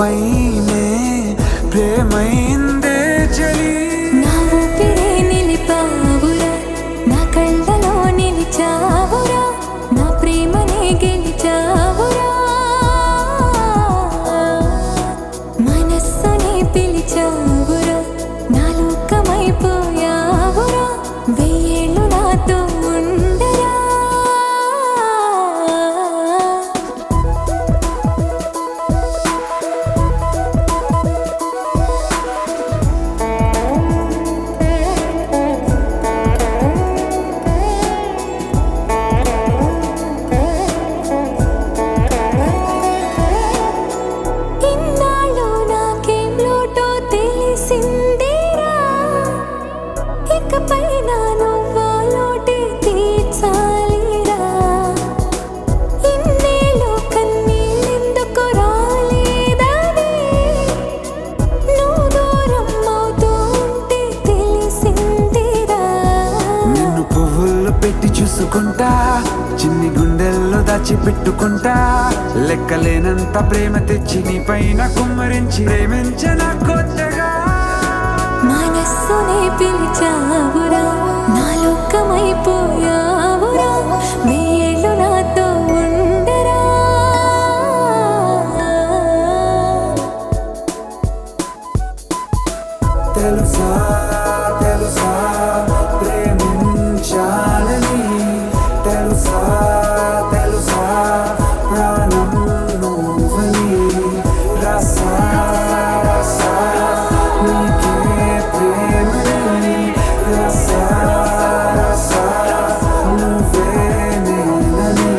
పైనే ప్రేమైందే చలి. నా ఊపిరే నిలిపావురా, నా కళ్ళలో నిలిచావురా, నా ప్రేమనే గెలిచావురా, మనస్సునే పిలిచావురా, నా లోకమైపోయావురా, వెయ్యేళ్ళు నాతో ఉండరా. ఇన్నాళ్ళు నాకేం లోటో తెలిసిందిరా, ఇకపై నా నువ్వా లోటే తీర్చాలిరా. ఇన్నేళ్ళు కన్నీళ్ళెందుకు రాలేదని నువ్వు దూరం అవుతూ ఉంటే తెలిసిందిరా. నిన్ను పువ్వుల్లో పెట్టి చూసుకుంటా, చిన్ని గుండెల్లో దాచిపెట్టుకుంటా, లెక్కలేనంత ప్రేమ తెచ్చి నీ పైన కుమ్మరించి ప్రేమించన కొత్తగా. మనస్సునే పిలిచావురా, నా లోకమైపోయావురా, వెయ్యేళ్ళు నాతో ఉండరా. తెలుసా తెలుసా ప్రేమించాలని, తెలుసా తెలుసా ప్రాణం నువ్వని, రసా రసా నీకే ప్రేమని, రసా రసా నువ్వే నేనని.